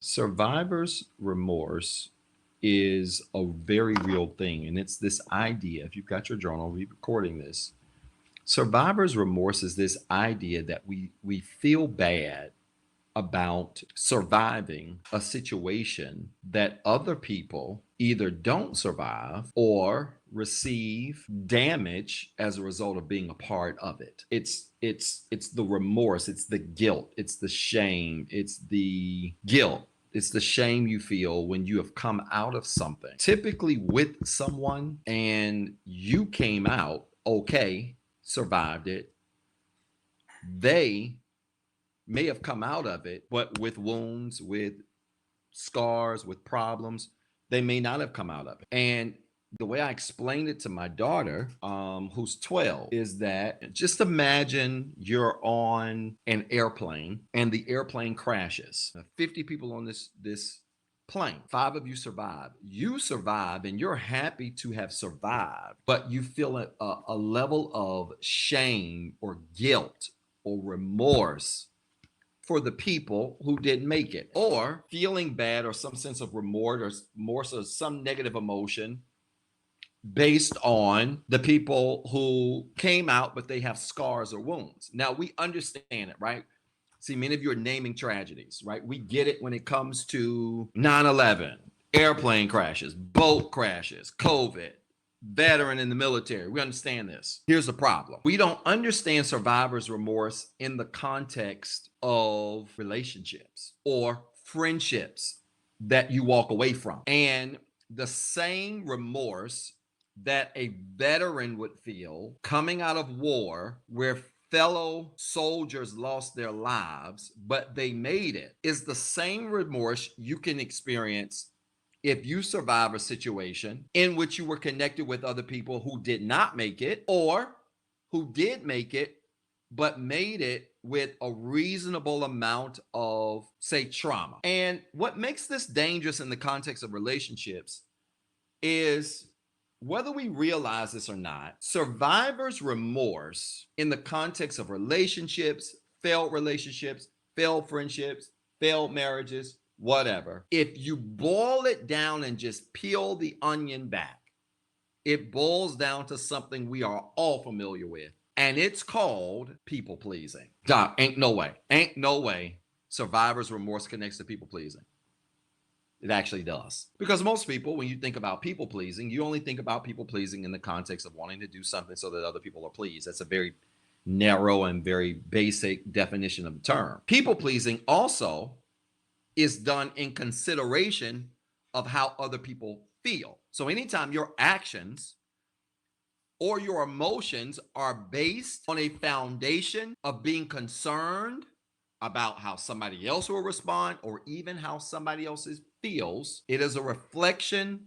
Survivor's remorse is a very real thing. And it's this idea, if you've got your journal, we're recording this. Survivor's remorse is this idea that we feel bad about surviving a situation that other people either don't survive or receive damage as a result of being a part of it. It's the remorse, it's the guilt, it's the shame, it's the guilt. It's the shame you feel when you have come out of something, typically with someone, and you came out okay, survived it. They may have come out of it, but with wounds, with scars, with problems. They may not have come out of it. And the way I explained it to my daughter, who's 12, is that just imagine you're on an airplane and the airplane crashes. 50 people on this plane. 5 of you survive. You survive and you're happy to have survived, but you feel a level of shame or guilt or remorse for the people who didn't make it, or feeling bad or some sense of remorse or some negative emotion based on the people who came out but they have scars or wounds. Now we understand it, right? See, many of you are naming tragedies, right? We get it when it comes to 9/11, airplane crashes, boat crashes, COVID, veteran in the military. We understand this. Here's the problem. We don't understand survivor's remorse in the context of relationships or friendships that you walk away from. And the same remorse that a veteran would feel coming out of war where fellow soldiers lost their lives, but they made it, is the same remorse you can experience if you survive a situation in which you were connected with other people who did not make it, or who did make it, but made it with a reasonable amount of, say, trauma. And what makes this dangerous in the context of relationships is, whether we realize this or not, survivor's remorse in the context of relationships, failed friendships, failed marriages, whatever, if you boil it down and just peel the onion back, it boils down to something we are all familiar with, and it's called people pleasing. Doc, ain't no way survivor's remorse connects to people pleasing. It actually does. Because most people, when you think about people pleasing, you only think about people pleasing in the context of wanting to do something so that other people are pleased. That's a very narrow and very basic definition of the term. People pleasing also is done in consideration of how other people feel. So anytime your actions or your emotions are based on a foundation of being concerned about how somebody else will respond or even how somebody else feels, it is a reflection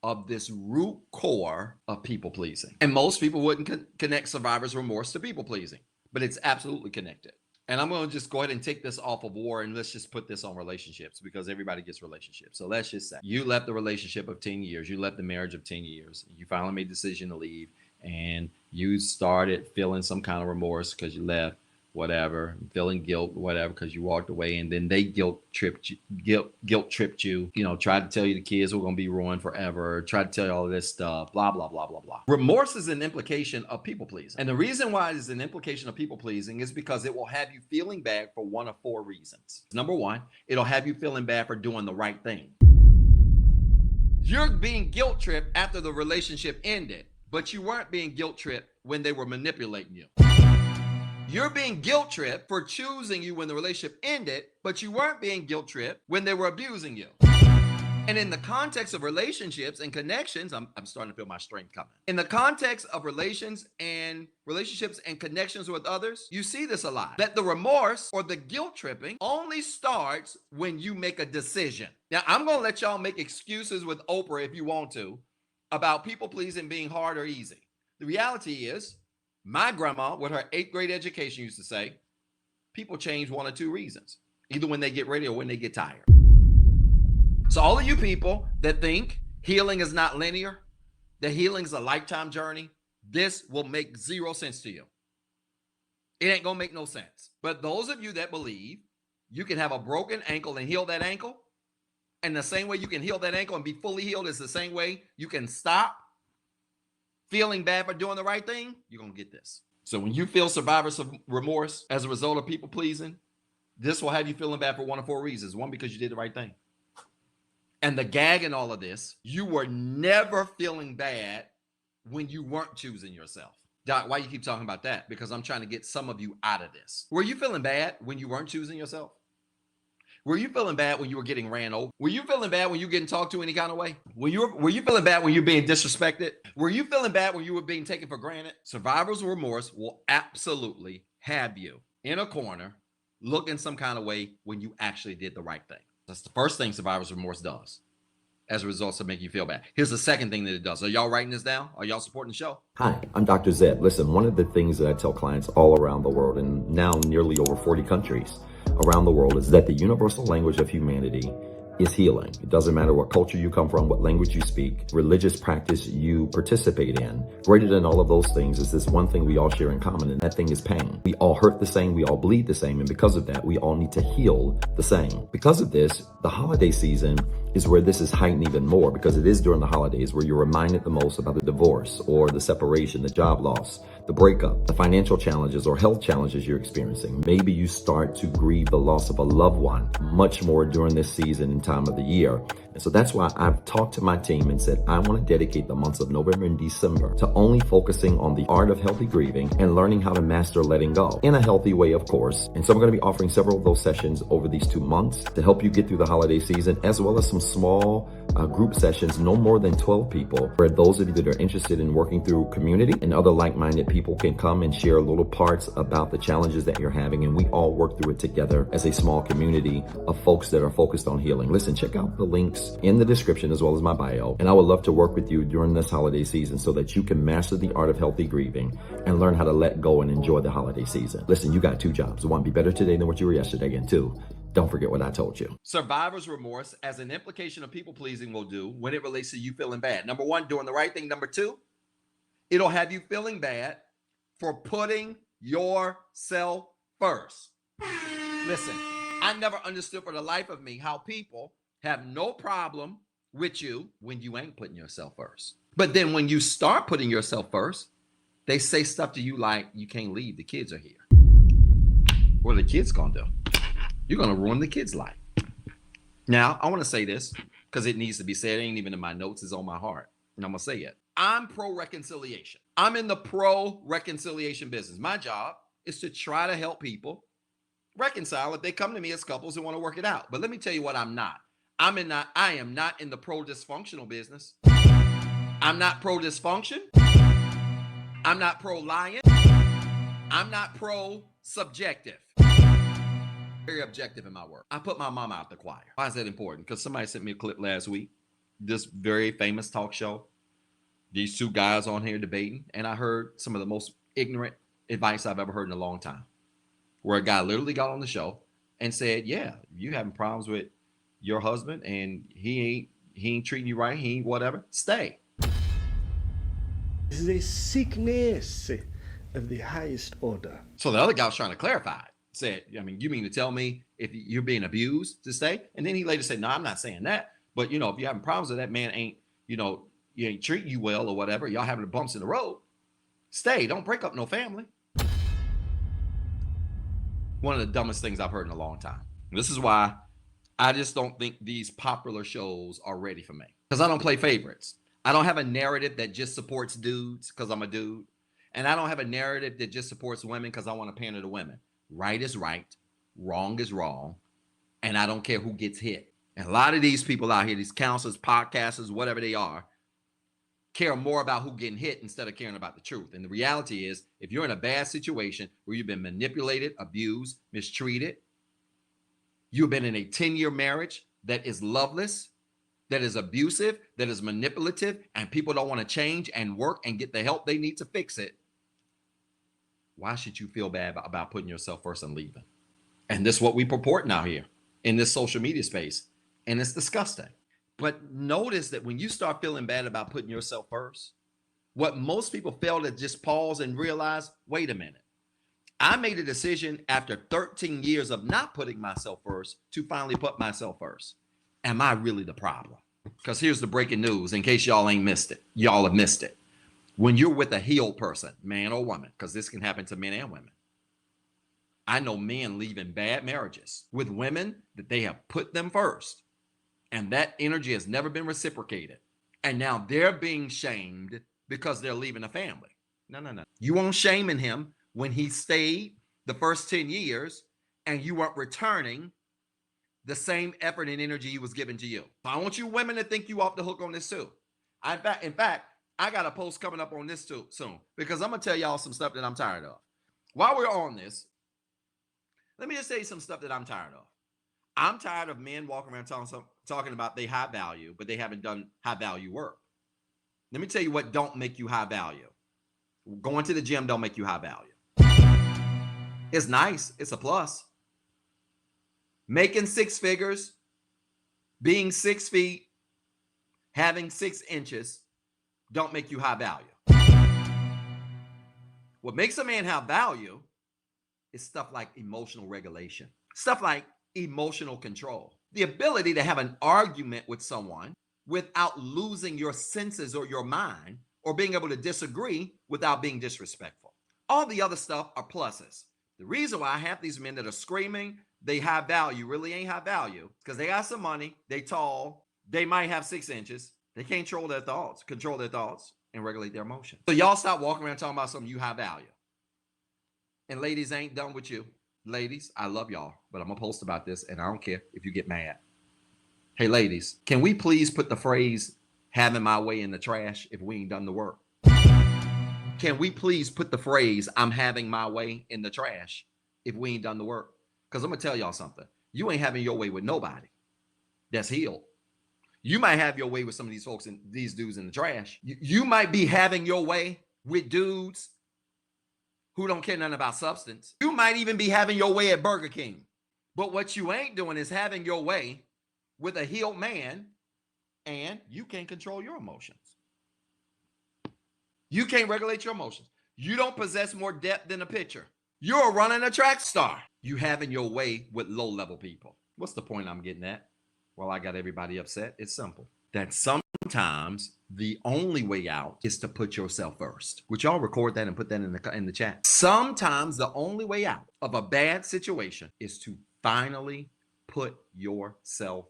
of this root core of people pleasing. And most people wouldn't connect survivor's remorse to people pleasing, but it's absolutely connected. And I'm going to just go ahead and take this off of war, and let's just put this on relationships, because everybody gets relationships. So let's just say you left the relationship of 10 years, you left the marriage of 10 years, you finally made the decision to leave, and you started feeling some kind of remorse because you left, whatever, feeling guilt, whatever, because you walked away, and then they guilt tripped you, tried to tell you the kids were going to be ruined forever, tried to tell you all of this stuff, blah, blah, blah, blah, blah. Remorse is an implication of people pleasing. And the reason why it is an implication of people pleasing is because it will have you feeling bad for one of 4 reasons. Number one, it'll have you feeling bad for doing the right thing. You're being guilt tripped after the relationship ended, but you weren't being guilt tripped when they were manipulating you. You're being guilt tripped for choosing you when the relationship ended, but you weren't being guilt tripped when they were abusing you. And in the context of relationships and connections, I'm starting to feel my strength coming. In the context of relationships and connections with others, you see this a lot. That the remorse or the guilt tripping only starts when you make a decision. Now, I'm going to let y'all make excuses with Oprah if you want to about people pleasing being hard or easy. The reality is, my grandma, with her 8th grade education, used to say, people change 1 or 2 reasons, either when they get ready or when they get tired. So all of you people that think healing is not linear, that healing is a lifetime journey, this will make 0 sense to you. It ain't going to make no sense. But those of you that believe you can have a broken ankle and heal that ankle, And the same way you can heal that ankle and be fully healed is the same way you can stop feeling bad for doing the right thing. You're going to get this. So when you feel survivor's remorse as a result of people pleasing, this will have you feeling bad for one of four reasons. One, because you did the right thing. And the gag in all of this, you were never feeling bad when you weren't choosing yourself. Doc, why you keep talking about that? Because I'm trying to get some of you out of this. Were you feeling bad when you weren't choosing yourself? Were you feeling bad when you were getting ran over? Were you feeling bad when you were getting talked to any kind of way? Were you feeling bad when you were being disrespected? Were you feeling bad when you were being taken for granted? Survivor's remorse will absolutely have you in a corner, looking some kind of way when you actually did the right thing. That's the first thing survivor's remorse does as a result of making you feel bad. Here's the second thing that it does. Are y'all writing this down? Are y'all supporting the show? Hi, I'm Dr. Zeb. Listen, one of the things that I tell clients all around the world, and now nearly over 40 countries around the world, is that the universal language of humanity is healing. It doesn't matter what culture you come from, what language you speak, religious practice you participate in. Greater than all of those things is this one thing we all share in common, and that thing is pain. We all hurt the same, we all bleed the same, and because of that, we all need to heal the same. Because of this, the holiday season is where this is heightened even more, because it is during the holidays where you're reminded the most about the divorce or the separation, the job loss, the breakup, the financial challenges or health challenges you're experiencing. Maybe you start to grieve the loss of a loved one much more during this season and time of the year. And so that's why I've talked to my team and said, I want to dedicate the months of November and December to only focusing on the art of healthy grieving and learning how to master letting go in a healthy way, of course. And so I'm going to be offering several of those sessions over these 2 months to help you get through the holiday season, as well as some small group sessions, no more than 12 people, where those of you that are interested in working through community and other like-minded people can come and share little parts about the challenges that you're having, and we all work through it together as a small community of folks that are focused on healing. Listen, check out the links in the description as well as my bio, and I would love to work with you during this holiday season so that you can master the art of healthy grieving and learn how to let go and enjoy the holiday season. Listen, you got 2 jobs. 1, be better today than what you were yesterday, and 2, don't forget what I told you. Survivor's remorse, as an implication of people pleasing, will do when it relates to you feeling bad. Number 1, doing the right thing. Number 2, it'll have you feeling bad for putting yourself first. Listen, I never understood for the life of me how people have no problem with you when you ain't putting yourself first. But then when you start putting yourself first, they say stuff to you like, you can't leave, the kids are here. What are the kids gonna do? You're going to ruin the kid's life. Now, I want to say this because it needs to be said. It ain't even in my notes. It's on my heart. And I'm going to say it. I'm pro-reconciliation. I'm in the pro-reconciliation business. My job is to try to help people reconcile if they come to me as couples and want to work it out. But let me tell you what I'm not. I am not in the pro-dysfunctional business. I'm not pro-dysfunction. I'm not pro-lying. I'm not pro-subjective. Very objective in my work. I put my mom out the choir. Why is that important? Because somebody sent me a clip last week, this very famous talk show, these 2 guys on here debating, and I heard some of the most ignorant advice I've ever heard in a long time, where a guy literally got on the show and said, yeah, you having problems with your husband and he ain't treating you right, he ain't whatever, stay. Is a sickness of the highest order. So the other guy was trying to clarify it. Said, I mean, you mean to tell me if you're being abused to stay? And then he later said, no, I'm not saying that. But, if you're having problems with that man ain't, you ain't treating you well or whatever, y'all having the bumps in the road, stay. Don't break up no family. One of the dumbest things I've heard in a long time. This is why I just don't think these popular shows are ready for me. Because I don't play favorites. I don't have a narrative that just supports dudes because I'm a dude. And I don't have a narrative that just supports women because I want to pander to women. Right is right, wrong is wrong, and I don't care who gets hit. And a lot of these people out here, these counselors, podcasters, whatever they are, care more about who getting hit instead of caring about the truth. And the reality is, if you're in a bad situation where you've been manipulated, abused, mistreated, you've been in a 10-year marriage that is loveless, that is abusive, that is manipulative, and people don't want to change and work and get the help they need to fix it, why should you feel bad about putting yourself first and leaving? And this is what we purport now here in this social media space. And it's disgusting. But notice that when you start feeling bad about putting yourself first, what most people fail to just pause and realize, wait a minute. I made a decision after 13 years of not putting myself first to finally put myself first. Am I really the problem? Because here's the breaking news, in case y'all ain't missed it. Y'all have missed it. When you're with a healed person, man or woman, because this can happen to men and women. I know men leaving bad marriages with women that they have put them first. And that energy has never been reciprocated. And now they're being shamed because they're leaving a family. No. You weren't shaming him when he stayed the first 10 years and you weren't returning the same effort and energy he was giving to you. I want you women to think you off the hook on this too. In fact, I got a post coming up on this too soon, because I'm going to tell y'all some stuff that I'm tired of. While we're on this, let me just say some stuff that I'm tired of. I'm tired of men walking around talking about they high value, but they haven't done high value work. Let me tell you what don't make you high value. Going to the gym don't make you high value. It's nice. It's a plus. Making 6 figures, being 6 feet, having 6 inches don't make you high value. What makes a man have value is stuff like emotional regulation, stuff like emotional control, the ability to have an argument with someone without losing your senses or your mind, or being able to disagree without being disrespectful. All the other stuff are pluses. The reason why I have these men that are screaming they high value really ain't high value because they got some money, they tall, they might have 6 inches, they can't control their thoughts and regulate their emotions. So y'all stop walking around talking about something you high value. And ladies, ain't done with you. Ladies, I love y'all, but I'm gonna post about this and I don't care if you get mad. Hey ladies, can we please put the phrase having my way in the trash if we ain't done the work? Can we please put the phrase I'm having my way in the trash if we ain't done the work? Because I'm gonna tell y'all something. You ain't having your way with nobody that's healed. You might have your way with some of these folks and these dudes in the trash. You might be having your way with dudes who don't care nothing about substance. You might even be having your way at Burger King. But what you ain't doing is having your way with a healed man, and you can't control your emotions. You can't regulate your emotions. You don't possess more depth than a pitcher. You're running a track star. You having your way with low-level people. What's the point I'm getting at? Well, I got everybody upset. It's simple. That sometimes the only way out is to put yourself first. Would y'all record that and put that in the chat? Sometimes the only way out of a bad situation is to finally put yourself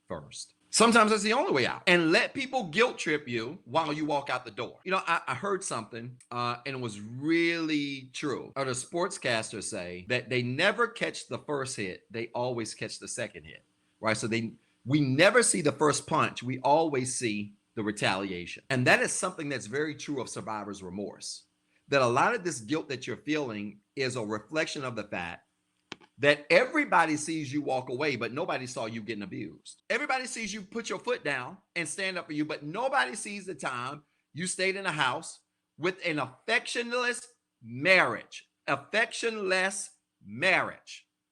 first. Sometimes that's the only way out. And let people guilt trip you while you walk out the door. You know, I heard something and it was really true. Or the sportscasters say that they never catch the first hit. They always catch the second hit, right? So we never see the first punch. We always see the retaliation. And that is something that's very true of survivor's remorse. That a lot of this guilt that you're feeling is a reflection of the fact that everybody sees you walk away, but nobody saw you getting abused. Everybody sees you put your foot down and stand up for you, but nobody sees the time you stayed in a house with an affectionless marriage,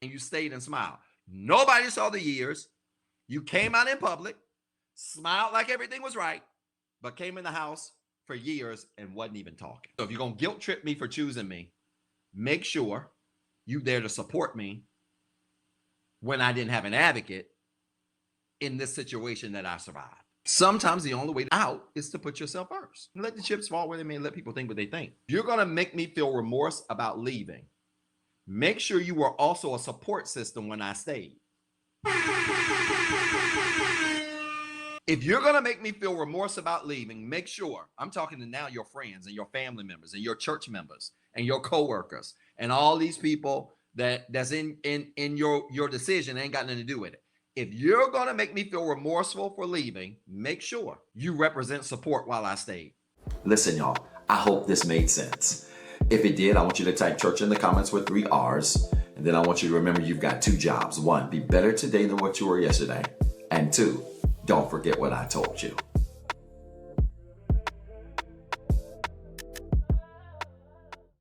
and you stayed and smiled. Nobody saw the years. You came out in public, smiled like everything was right, but came in the house for years and wasn't even talking. So if you're gonna guilt trip me for choosing me, make sure you there to support me when I didn't have an advocate in this situation that I survived. Sometimes the only way out is to put yourself first. Let the chips fall where they may, let people think what they think. You're gonna make me feel remorse about leaving. Make sure you were also a support system when I stayed. If you're going to make me feel remorse about leaving, make sure, I'm talking to now your friends and your family members and your church members and your coworkers and all these people that's in your decision ain't got nothing to do with it. If you're going to make me feel remorseful for leaving, make sure you represent support while I stayed. Listen, y'all, I hope this made sense. If it did, I want you to type church in the comments with 3 R's. And then I want you to remember you've got 2 jobs. 1, be better today than what you were yesterday. And 2, don't forget what I told you.